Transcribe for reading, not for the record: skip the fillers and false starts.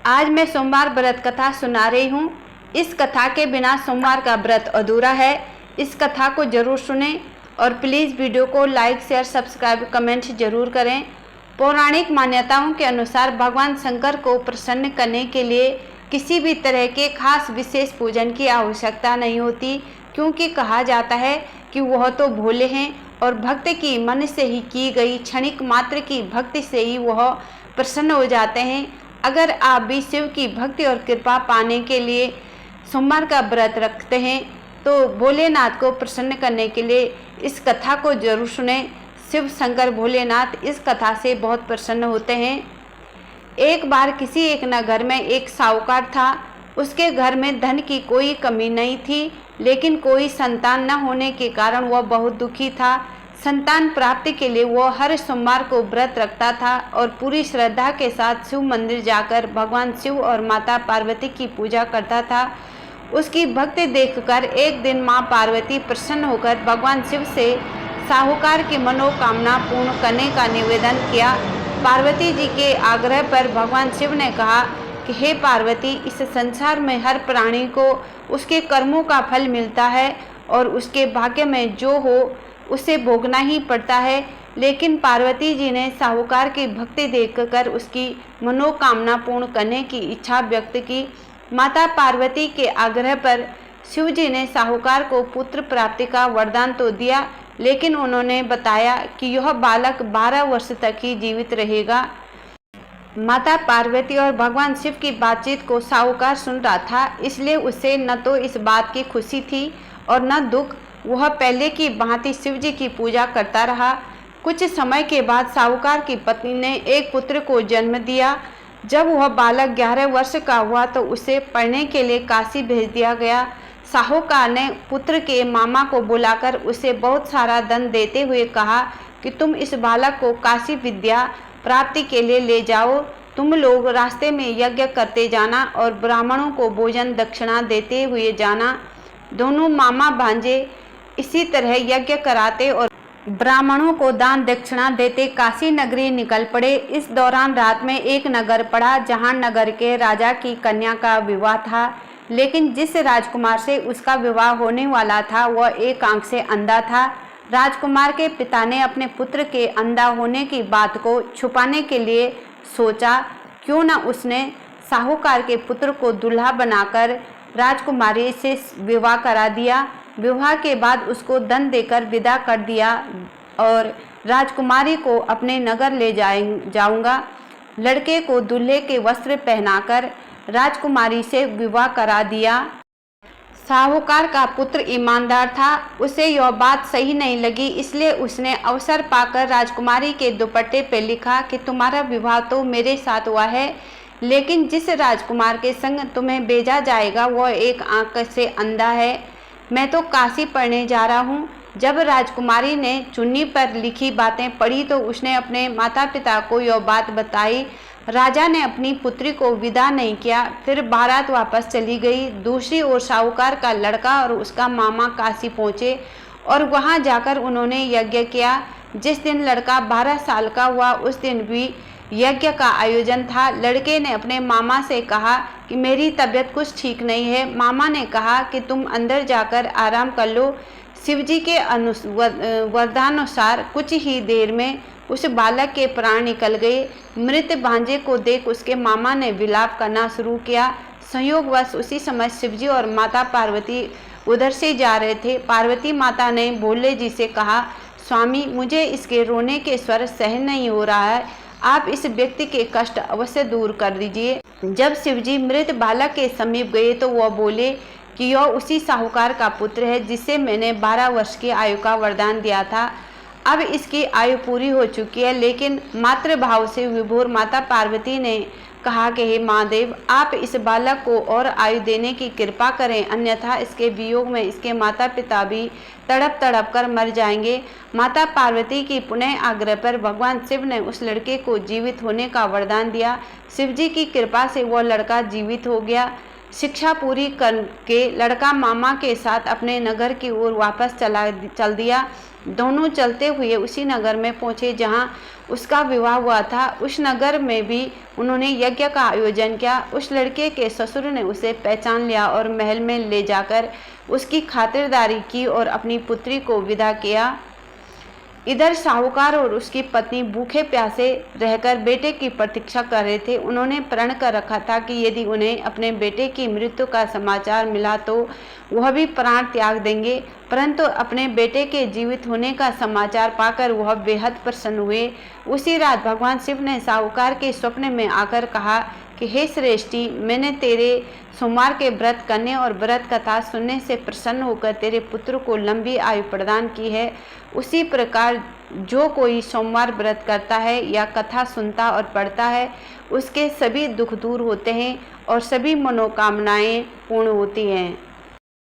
आज मैं सोमवार व्रत कथा सुना रही हूँ। इस कथा के बिना सोमवार का व्रत अधूरा है। इस कथा को जरूर सुनें और प्लीज़ वीडियो को लाइक शेयर सब्सक्राइब कमेंट जरूर करें। पौराणिक मान्यताओं के अनुसार भगवान शंकर को प्रसन्न करने के लिए किसी भी तरह के खास विशेष पूजन की आवश्यकता नहीं होती, क्योंकि कहा जाता है कि वह तो भोले हैं और भक्त की मन से ही की गई क्षणिक मात्र की भक्ति से ही वह प्रसन्न हो जाते हैं। अगर आप भी शिव की भक्ति और कृपा पाने के लिए सोमवार का व्रत रखते हैं तो भोलेनाथ को प्रसन्न करने के लिए इस कथा को जरूर सुनें। शिव शंकर भोलेनाथ इस कथा से बहुत प्रसन्न होते हैं। एक बार किसी एक नगर में एक साहूकार था। उसके घर में धन की कोई कमी नहीं थी, लेकिन कोई संतान न होने के कारण वह बहुत दुखी था। संतान प्राप्ति के लिए वह हर सोमवार को व्रत रखता था और पूरी श्रद्धा के साथ शिव मंदिर जाकर भगवान शिव और माता पार्वती की पूजा करता था। उसकी भक्ति देखकर एक दिन मां पार्वती प्रसन्न होकर भगवान शिव से साहूकार की मनोकामना पूर्ण करने का निवेदन किया। पार्वती जी के आग्रह पर भगवान शिव ने कहा कि हे पार्वती, इस संसार में हर प्राणी को उसके कर्मों का फल मिलता है और उसके भाग्य में जो हो उसे भोगना ही पड़ता है। लेकिन पार्वती जी ने साहूकार की भक्ति देखकर उसकी मनोकामना पूर्ण करने की इच्छा व्यक्त की। माता पार्वती के आग्रह पर शिव जी ने साहूकार को पुत्र प्राप्ति का वरदान तो दिया, लेकिन उन्होंने बताया कि यह बालक 12 वर्ष तक ही जीवित रहेगा। माता पार्वती और भगवान शिव की बातचीत को साहूकार सुन रहा था, इसलिए उसे न तो इस बात की खुशी थी और न दुख। वह पहले की भांति शिव जी की पूजा करता रहा। कुछ समय के बाद साहूकार की पत्नी ने एक पुत्र को जन्म दिया। जब वह बालक 11 वर्ष का हुआ तो उसे पढ़ने के लिए काशी भेज दिया गया। साहूकार ने पुत्र के मामा को बुलाकर उसे बहुत सारा धन देते हुए कहा कि तुम इस बालक को काशी विद्या प्राप्ति के लिए ले जाओ। तुम लोग रास्ते में यज्ञ करते जाना और ब्राह्मणों को भोजन दक्षिणा देते हुए जाना। दोनों मामा भांजे इसी तरह यज्ञ कराते और ब्राह्मणों को दान दक्षिणा देते काशी नगरी निकल पड़े। इस दौरान रात में एक नगर पड़ा जहां नगर के राजा की कन्या का विवाह था, लेकिन जिस राजकुमार से उसका विवाह होने वाला था वह एक आंख से अंधा था। राजकुमार के पिता ने अपने पुत्र के अंधा होने की बात को छुपाने के लिए सोचा, क्यों न उसने साहूकार के पुत्र को दूल्हा बनाकर राजकुमारी से विवाह करा दिया। विवाह के बाद उसको धन देकर विदा कर दिया और राजकुमारी को अपने नगर ले जाऊंगा। लड़के को दूल्हे के वस्त्र पहनाकर राजकुमारी से विवाह करा दिया। साहूकार का पुत्र ईमानदार था, उसे यह बात सही नहीं लगी, इसलिए उसने अवसर पाकर राजकुमारी के दुपट्टे पर लिखा कि तुम्हारा विवाह तो मेरे साथ हुआ है, लेकिन जिस राजकुमार के संग तुम्हें भेजा जाएगा वह एक आंख से अंधा है। मैं तो काशी पढ़ने जा रहा हूँ। जब राजकुमारी ने चुन्नी पर लिखी बातें पढ़ी तो उसने अपने माता पिता को यह बात बताई। राजा ने अपनी पुत्री को विदा नहीं किया, फिर बारात वापस चली गई। दूसरी ओर साहूकार का लड़का और उसका मामा काशी पहुँचे और वहाँ जाकर उन्होंने यज्ञ किया। जिस दिन लड़का 12 साल का हुआ उस दिन भी यज्ञ का आयोजन था। लड़के ने अपने मामा से कहा कि मेरी तबीयत कुछ ठीक नहीं है। मामा ने कहा कि तुम अंदर जाकर आराम कर लो। शिवजी के वरदानुसार कुछ ही देर में उस बालक के प्राण निकल गए। मृत भांजे को देख उसके मामा ने विलाप करना शुरू किया। संयोगवश उसी समय शिवजी और माता पार्वती उधर से जा रहे थे। पार्वती माता ने भोले जी से कहा, स्वामी, मुझे इसके रोने के स्वर सहन नहीं हो रहा है, आप इस व्यक्ति के कष्ट अवश्य दूर कर दीजिए। जब शिवजी मृत बालक के समीप गए तो वह बोले कि यह उसी साहूकार का पुत्र है जिसे मैंने 12 वर्ष की आयु का वरदान दिया था। अब इसकी आयु पूरी हो चुकी है, लेकिन मातृभाव से विभोर माता पार्वती ने कहा कि हे महादेव, आप इस बालक को और आयु देने की कृपा करें, अन्यथा इसके वियोग में इसके माता पिता भी तड़प तड़प कर मर जाएंगे। माता पार्वती की पुनः आग्रह पर भगवान शिव ने उस लड़के को जीवित होने का वरदान दिया। शिवजी की कृपा से वह लड़का जीवित हो गया। शिक्षा पूरी करके लड़का मामा के साथ अपने नगर की ओर वापस चल दिया। दोनों चलते हुए उसी नगर में पहुँचे जहाँ उसका विवाह हुआ था। उस नगर में भी उन्होंने यज्ञ का आयोजन किया। उस लड़के के ससुर ने उसे पहचान लिया और महल में ले जाकर उसकी खातिरदारी की और अपनी पुत्री को विदा किया। इधर साहूकार और उसकी पत्नी भूखे प्यासे रहकर बेटे की प्रतीक्षा कर रहे थे। उन्होंने प्रण कर रखा था कि यदि उन्हें अपने बेटे की मृत्यु का समाचार मिला तो वह भी प्राण त्याग देंगे, परंतु अपने बेटे के जीवित होने का समाचार पाकर वह बेहद प्रसन्न हुए। उसी रात भगवान शिव ने साहूकार के स्वप्न में आकर कहा कि हे श्रेष्ठी, मैंने तेरे सोमवार के व्रत करने और व्रत कथा सुनने से प्रसन्न होकर तेरे पुत्र को लंबी आयु प्रदान की है। उसी प्रकार जो कोई सोमवार व्रत करता है या कथा सुनता और पढ़ता है, उसके सभी दुख दूर होते हैं और सभी मनोकामनाएं पूर्ण होती हैं।